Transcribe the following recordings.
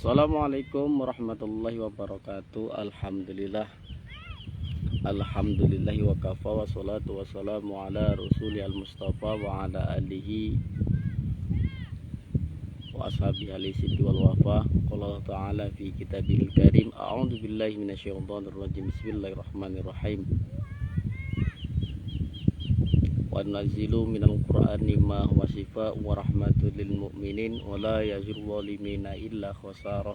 Assalamualaikum warahmatullahi wabarakatuh. Alhamdulillahi wa kafa wa salatu wa salamu ala rasuli al-mustafa wa ala alihi wa ashabihi al-siddi wal wafa. Qala ta'ala fi kitabihil karim, a'udzu billahi minasyaitonir rajim. Bismillahirrahmanirrahim. Wa nazilu minal qur'ani ma huwa shifaa'un wa rahmatul lil mu'minin wa la yazirul zalimina illa khasarah.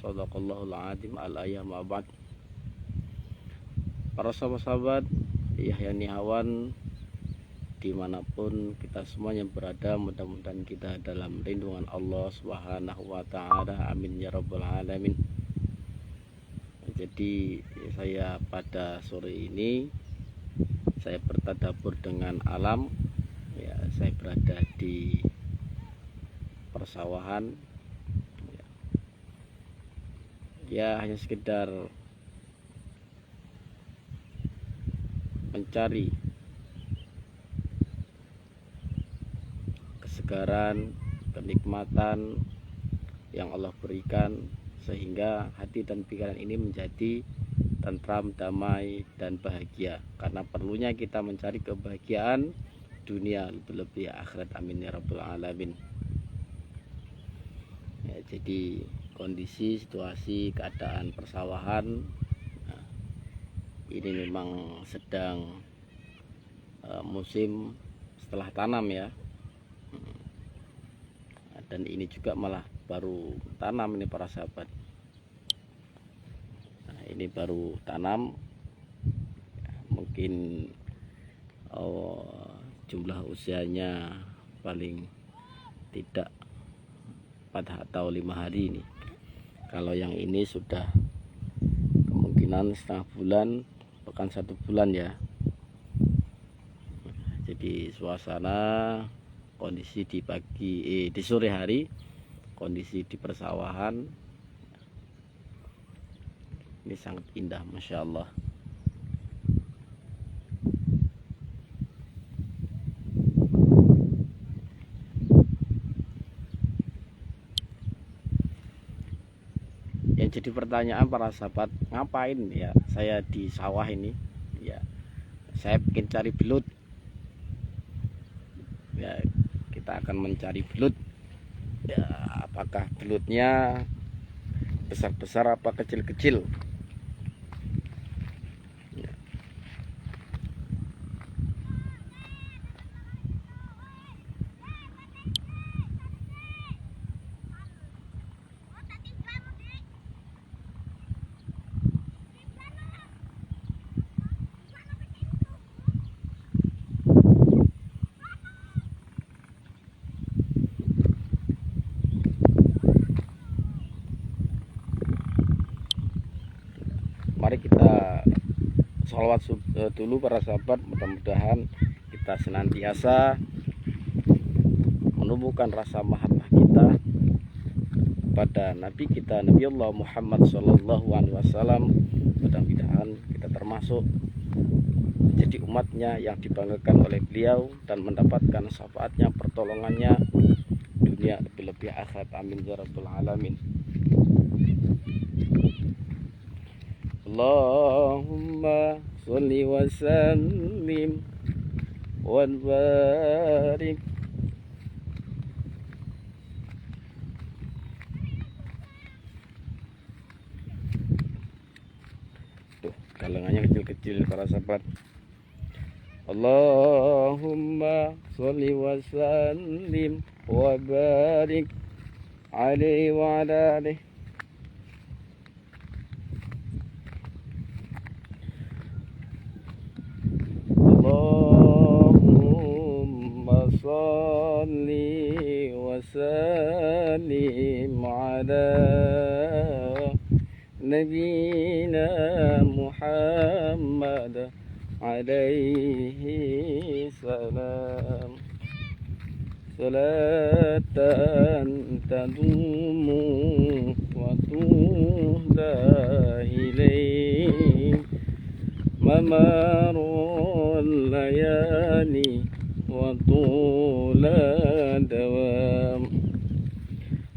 Shadaqallahul azim. Al-ayah ma ba'd. Para sahabat-sahabat Yahya Niawan dimanapun kita semuanya berada, mudah-mudahan kita dalam lindungan Allah Subhanahu wa ta'ala, amin ya rabbal alamin. Jadi saya pada sore ini saya bertadabbur dengan alam ya. Saya berada di persawahan ya, hanya sekedar mencari kesegaran, kenikmatan yang Allah berikan sehingga hati dan pikiran ini menjadi tentram, damai, dan bahagia. Karena perlunya kita mencari kebahagiaan dunia lebih-lebih akhirat, amin ya rabbal alamin. Ya, jadi kondisi, situasi, keadaan persawahan ini memang sedang musim setelah tanam ya. Dan ini juga malah baru tanam ini para sahabat. Ini baru tanam, mungkin jumlah usianya paling tidak 4 atau 5 hari ini. Kalau yang ini sudah kemungkinan setengah bulan, bahkan 1 bulan ya. Jadi suasana kondisi di di sore hari, kondisi di persawahan ini sangat indah, masya Allah. Yang jadi pertanyaan para sahabat, ngapain ya saya di sawah ini ya? Saya ingin cari belut ya. Kita akan mencari belut ya, apakah belutnya besar-besar apa kecil-kecil. Mari kita sholawat dulu para sahabat. Mudah-mudahan kita senantiasa menumbuhkan rasa mahabbah kita pada Nabi kita, Nabi Allah Muhammad SAW. Mudah-mudahan kita termasuk jadi umatnya yang dibanggakan oleh beliau dan mendapatkan syafaatnya, pertolongannya dunia lebih-lebih akhirat, amin ya rabbal alamin. Allahumma sholli wa sallim wa barik. Tuh, galangannya kecil-kecil para sahabat. Allahumma sholli wa sallim wa barik alaihi wa ala alihi. Allahumma sholli wa sallim ala nabiyina Muhammad alaihi salam. Salatan tadumu wa tuhda ilaih mamarul layali wa tula dawam.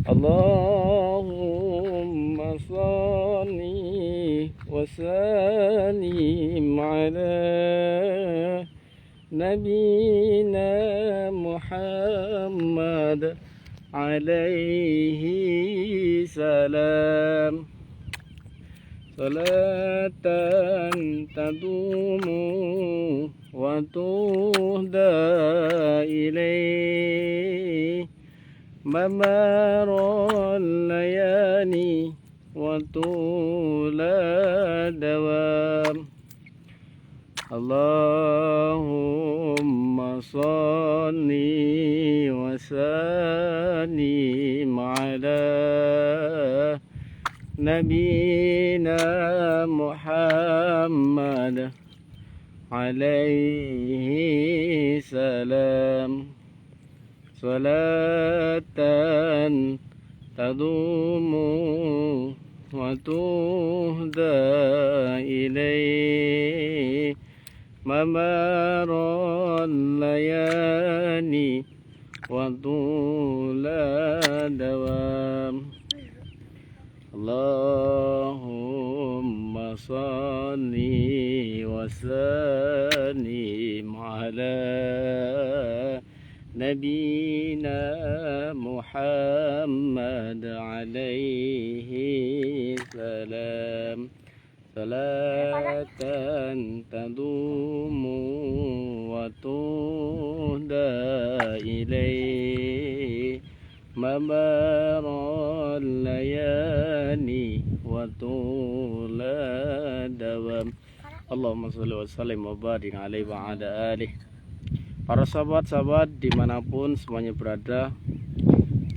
Allahumma salli wa sallim ala nabiyina Muhammad alaihi salam. Salatan tadumu wa tuhda ilaih mamarul layani wa tula dawam. Allahumma salli wa sallim ala nabiyina Muhammad alaihi salam. Salatan tadumu wa tuhda ilaih mamarul layani wa tula dawam. Allahumma salli wa sallim ala nabiyina Muhammad alaihi salam. Salatan tadumu wa tuhda ilaih mamarul layani wa tula dawam. Allahumma sholli wa sallim wa barik alaihi wa ala alihi. Para sahabat-sahabat dimanapun semuanya berada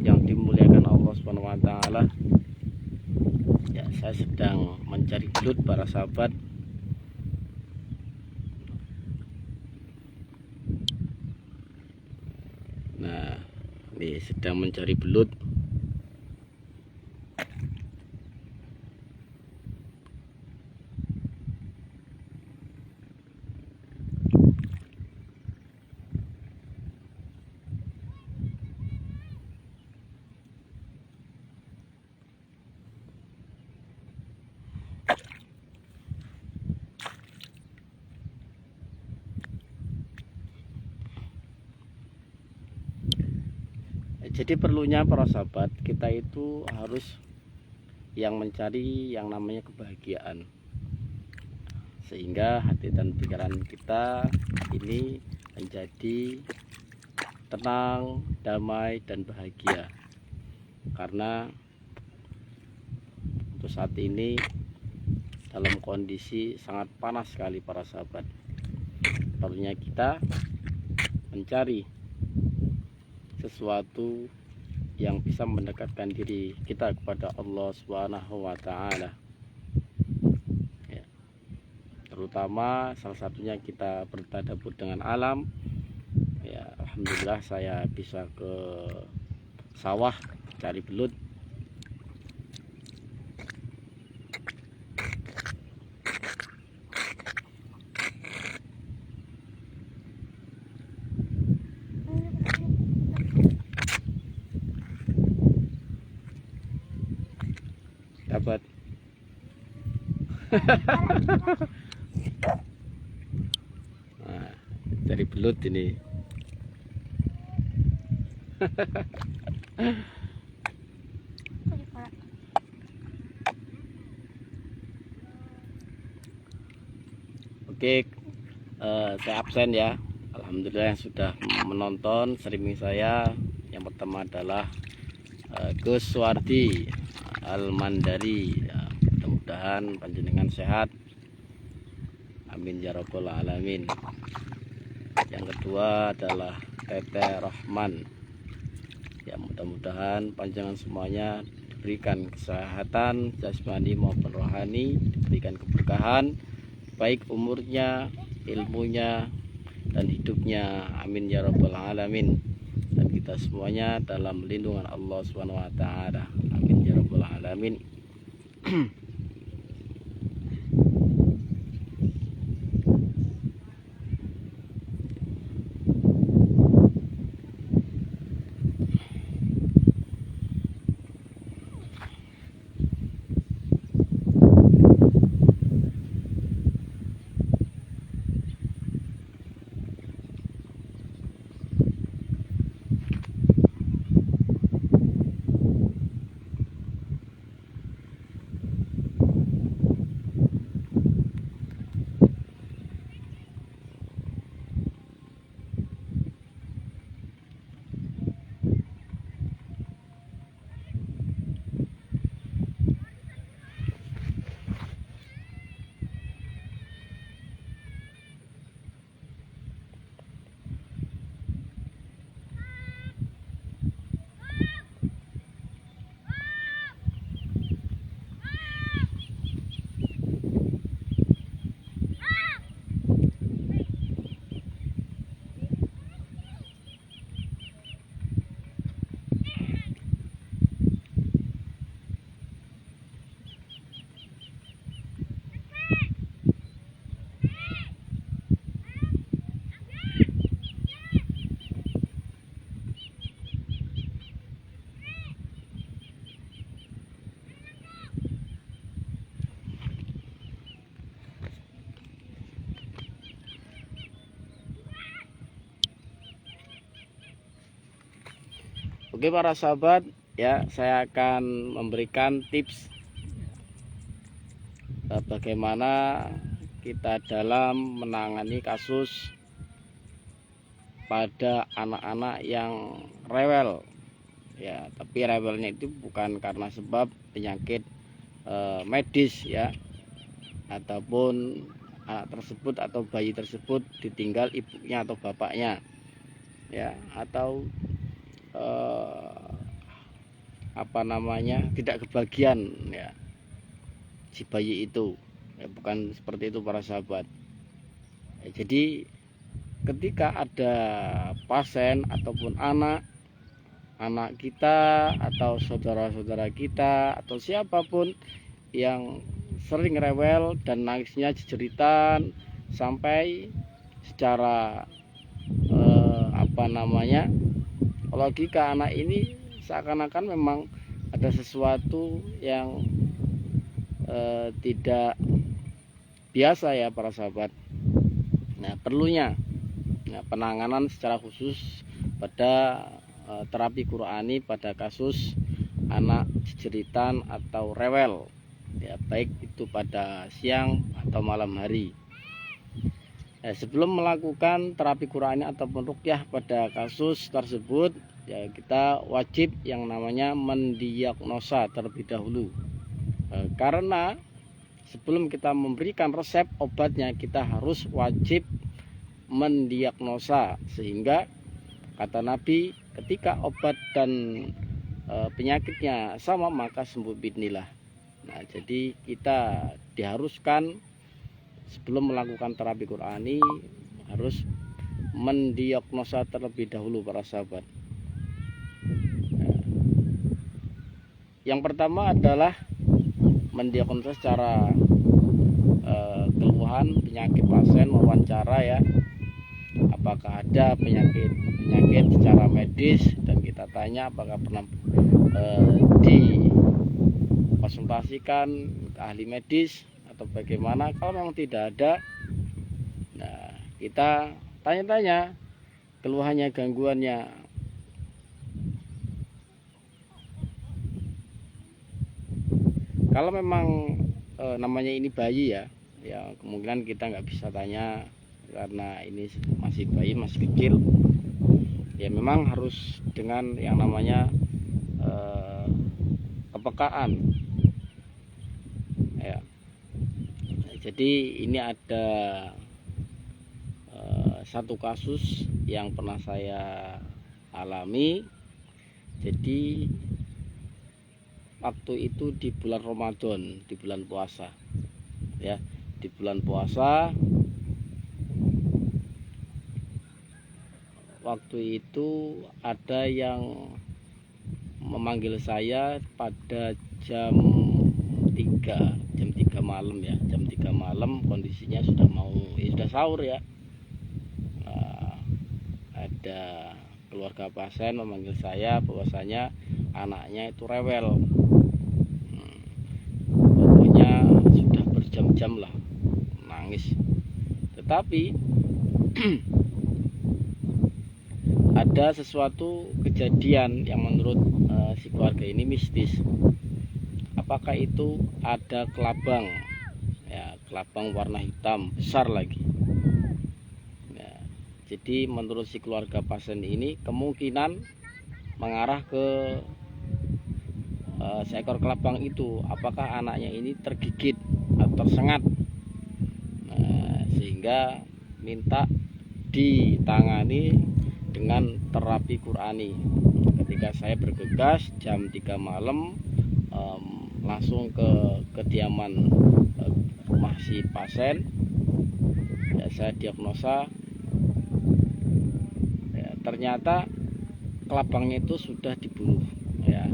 yang dimuliakan Allah Subhanahu wa ta'ala, ya, saya sedang mencari belut para sahabat. Nah, ini sedang mencari belut. Jadi perlunya para sahabat, kita itu harus yang mencari yang namanya kebahagiaan, sehingga hati dan pikiran kita ini menjadi tenang, damai dan bahagia. Karena untuk saat ini dalam kondisi sangat panas sekali para sahabat, perlunya kita mencari sesuatu yang bisa mendekatkan diri kita kepada Allah Subhanahu wa ta'ala, ya. Terutama salah satunya kita bertadabbur dengan alam, ya. Alhamdulillah saya bisa ke sawah cari belut. Dapat. Nah, dari belut ini. Oke, saya absen ya. Alhamdulillah yang sudah menonton streaming saya. Yang pertama adalah Gus Suwardi Al-Mandari, ya, mudah-mudahan panjenengan sehat, amin ya rabbal alamin. Yang kedua adalah Tete Rahman, ya, mudah-mudahan panjenengan semuanya diberikan kesehatan jasmani maupun rohani, diberikan keberkahan baik umurnya, ilmunya dan hidupnya, amin ya rabbal alamin. Dan kita semuanya dalam lindungan Allah Subhanahu wa ta'ala, amin ya rabbal alamin. Oke para sahabat, ya saya akan memberikan tips bagaimana kita dalam menangani kasus pada anak-anak yang rewel, ya. Tapi rewelnya itu bukan karena sebab penyakit medis, ya, ataupun anak tersebut atau bayi tersebut ditinggal ibunya atau bapaknya, ya, atau tidak kebagian, ya, si bayi itu, ya, bukan seperti itu para sahabat. Ya, jadi ketika ada pasien ataupun anak kita atau saudara-saudara kita atau siapapun yang sering rewel dan nangisnya jeritan sampai secara logika anak ini seakan-akan memang ada sesuatu yang tidak biasa, ya para sahabat. Nah, perlunya penanganan secara khusus pada terapi Qur'ani pada kasus anak jeritan atau rewel, ya, baik itu pada siang atau malam hari. Sebelum melakukan terapi Qur'ani ataupun ruqyah pada kasus tersebut, ya, kita wajib yang namanya mendiagnosa terlebih dahulu. Karena sebelum kita memberikan resep obatnya, kita harus wajib mendiagnosa, sehingga kata Nabi, ketika obat dan penyakitnya sama maka sembuh biidznillah. Nah, jadi kita diharuskan sebelum melakukan terapi Qur'ani harus mendiagnosa terlebih dahulu para sahabat. Yang pertama adalah mendiagnosa secara keluhan penyakit pasien, wawancara, ya, apakah ada penyakit secara medis, dan kita tanya apakah pernah dikonsultasikan ke ahli medis atau bagaimana. Kalau memang tidak ada, nah, kita tanya-tanya keluhannya, gangguannya. Kalau memang namanya ini bayi, ya kemungkinan kita nggak bisa tanya karena ini masih bayi, masih kecil, ya memang harus dengan yang namanya kepekaan, ya. Jadi ini ada satu kasus yang pernah saya alami. Jadi waktu itu di bulan Ramadan, di bulan puasa, ya, di bulan puasa. Waktu itu ada yang memanggil saya pada jam 3 malam, ya, jam 3 malam, kondisinya sudah sudah sahur, ya. Ada keluarga pasien memanggil saya bahwasanya anaknya itu rewel. Pokoknya sudah berjam-jam lah nangis. Tetapi ada sesuatu kejadian yang menurut si keluarga ini mistis. Apakah itu ada kelabang, ya, kelabang warna hitam besar lagi. Ya, jadi menurut si keluarga pasien ini kemungkinan mengarah ke seekor kelabang itu. Apakah anaknya ini tergigit atau tersengat, sehingga minta ditangani dengan terapi Qur'ani. Ketika saya bergegas jam 3 malam, langsung ke kediaman rumah si pasien, ya, saya diagnosa, ya, ternyata kelabangnya itu sudah dibunuh, ya,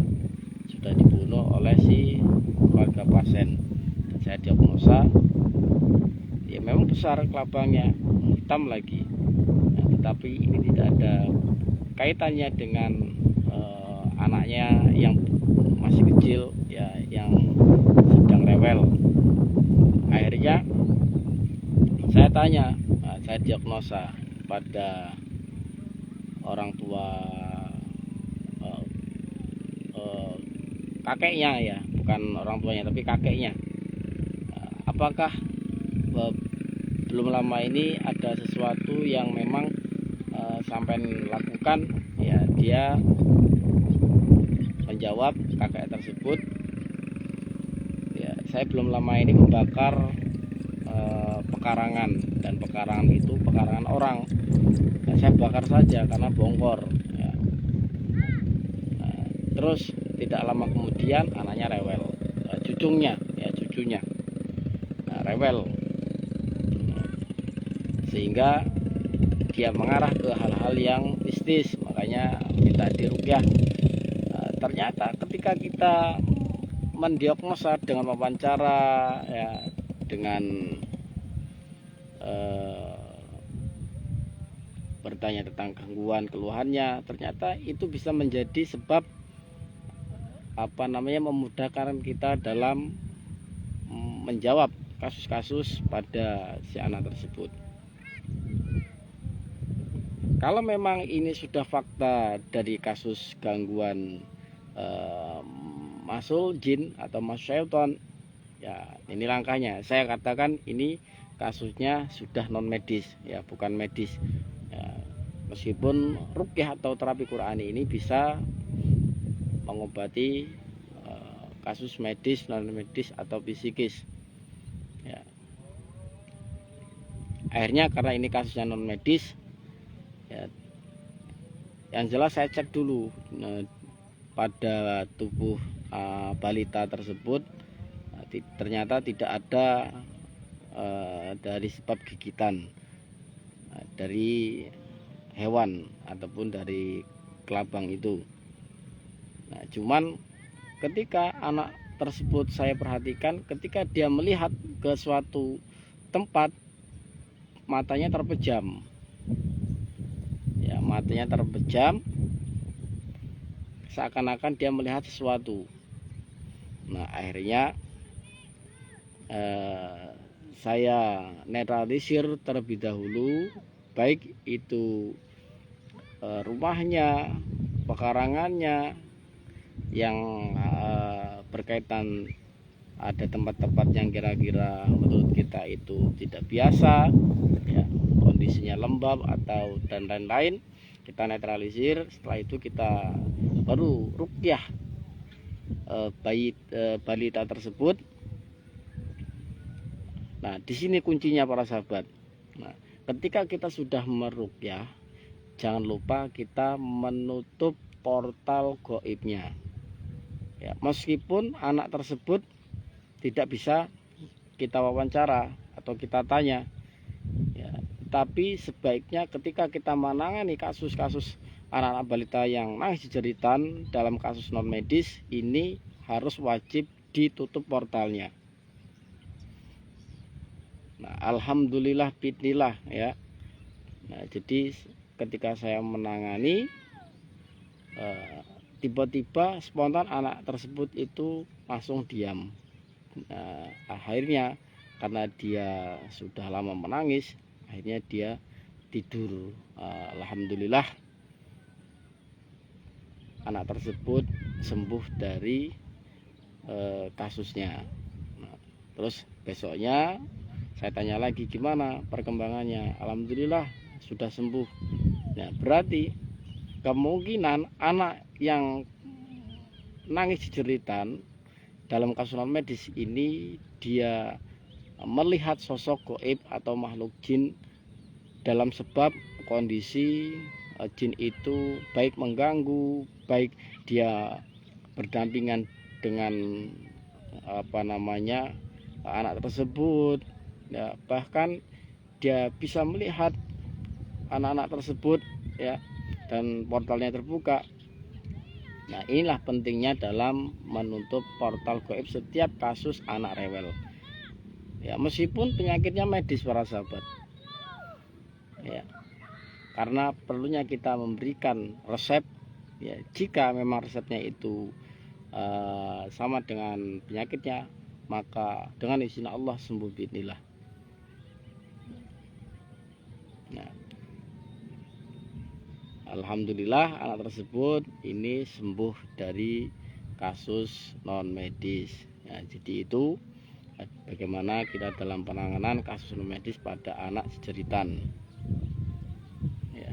sudah dibunuh oleh si keluarga pasien. Dan saya diagnosa, ya, memang besar kelabangnya, hitam lagi. Nah, tetapi ini tidak ada kaitannya dengan anaknya yang masih kecil, ya, yang sedang rewel. Akhirnya saya tanya, saya diagnosa pada orang tua kakeknya ya, bukan orang tuanya tapi kakeknya. Apakah belum lama ini ada sesuatu yang memang sampai lakukan? Ya, dia menjawab kakek tersebut, ya saya belum lama ini membakar pekarangan, dan pekarangan itu pekarangan orang. Nah, saya bakar saja karena bongkor ya. Terus tidak lama kemudian anaknya rewel, cucunya rewel, sehingga dia mengarah ke hal-hal yang mistis, makanya minta diruqyah. Ternyata ketika kita mendiagnosa dengan wawancara ya, dengan bertanya tentang gangguan keluhannya, ternyata itu bisa menjadi sebab memudahkan kita dalam menjawab kasus-kasus pada si anak tersebut. Kalau memang ini sudah fakta dari kasus gangguan masul jin atau masul syaitan, ya ini langkahnya. Saya katakan ini kasusnya sudah non medis ya, bukan medis ya. Meskipun ruqyah atau terapi Qur'ani ini bisa mengobati kasus medis, non medis atau psikis ya. Akhirnya karena ini kasusnya non medis ya, yang jelas saya cek dulu pada tubuh balita tersebut, ternyata tidak ada dari sebab gigitan dari hewan ataupun dari kelabang itu. Nah, cuman ketika anak tersebut saya perhatikan, ketika dia melihat ke suatu tempat, matanya terpejam ya, matanya terpejam seakan-akan dia melihat sesuatu. Nah, akhirnya saya netralisir terlebih dahulu, baik itu rumahnya, pekarangannya yang berkaitan, ada tempat-tempat yang kira-kira menurut kita itu tidak biasa ya, kondisinya lembab atau dan lain-lain, kita netralisir. Setelah itu kita baru ruqyah balita tersebut. Nah, di sini kuncinya para sahabat. Nah, ketika kita sudah meruqyah, jangan lupa kita menutup portal gaibnya. Ya, meskipun anak tersebut tidak bisa kita wawancara atau kita tanya, ya, tapi sebaiknya ketika kita menangani kasus-kasus anak-anak balita yang nangis jeritan dalam kasus non medis, ini harus wajib ditutup portalnya. Nah, alhamdulillah bismillah ya. Nah, jadi ketika saya menangani, tiba-tiba spontan anak tersebut itu langsung diam. Nah, akhirnya karena dia sudah lama menangis, akhirnya dia tidur. Alhamdulillah anak tersebut sembuh dari kasusnya. Nah, terus besoknya saya tanya lagi gimana perkembangannya. Alhamdulillah sudah sembuh. Nah, berarti kemungkinan anak yang nangis jeritan dalam kasus non medis ini dia melihat sosok gaib atau makhluk jin dalam sebab kondisi jin itu baik mengganggu, baik dia berdampingan dengan anak tersebut ya, bahkan dia bisa melihat anak-anak tersebut ya, dan portalnya terbuka. Nah, inilah pentingnya dalam menutup portal gaib setiap kasus anak rewel ya, meskipun penyakitnya medis para sahabat ya, karena perlunya kita memberikan resep ya. Jika memang resepnya itu sama dengan penyakitnya, maka dengan izin Allah sembuh bismillah. Nah, alhamdulillah anak tersebut ini sembuh dari kasus non medis. Ya, jadi itu bagaimana kita dalam penanganan kasus non medis pada anak jeritan. Ya.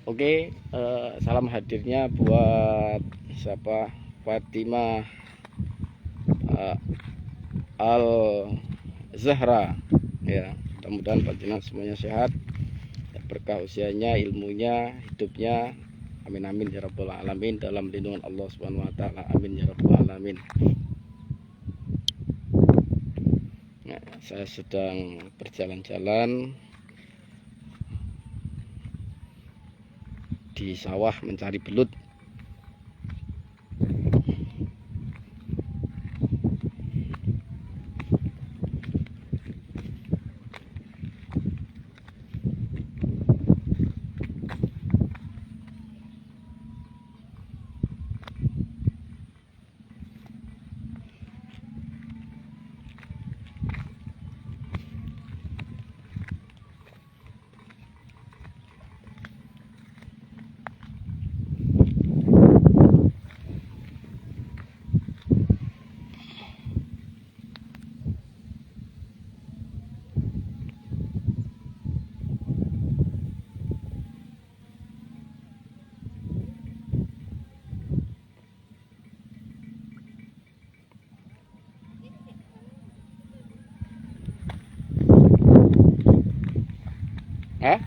Oke, salam hadirnya buat siapa, Fatimah Al Zahra. Ya, mudah-mudahan panjenengan semuanya sehat, berkah usianya, ilmunya, hidupnya. Amin amin ya rabbal alamin, dalam lindungan Allah Subhanahu wa taala. Amin ya rabbal alamin. Nah, saya sedang berjalan-jalan di sawah mencari belut. Hah?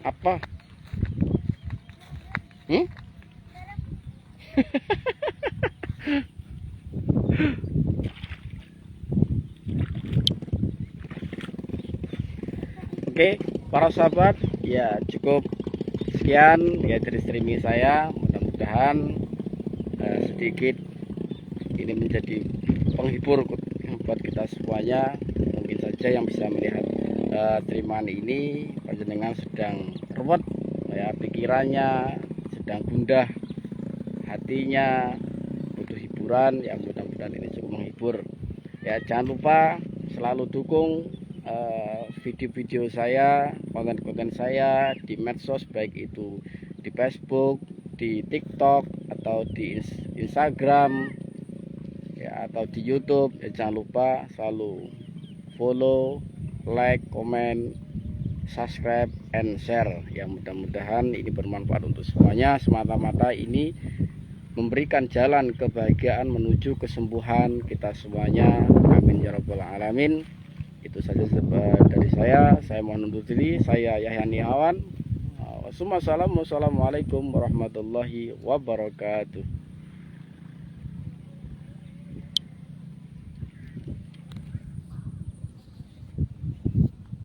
Apa? Oke, para sahabat, ya cukup sekian ya dari streaming saya. Mudah-mudahan sedikit ini menjadi penghibur buat kita semuanya. Mungkin saja yang bisa melihat streaman ini panjenengan sedang ruwet ya pikirannya, sedang gundah hatinya, butuh hiburan. Ya mudah-mudahan ini cukup menghibur. Ya jangan lupa selalu dukung video-video saya, konten-konten saya di medsos, baik itu di Facebook, di TikTok, atau di Instagram, ya, atau di YouTube. Ya, jangan lupa selalu follow, like, comment, subscribe, and share. Ya mudah-mudahan ini bermanfaat untuk semuanya. Semata-mata ini memberikan jalan kebahagiaan menuju kesembuhan kita semuanya. Amin ya rabbal alamin. Itu saja dari saya mohon undur diri. Saya Yahya Niawan. Wassalamualaikum warahmatullahi wabarakatuh.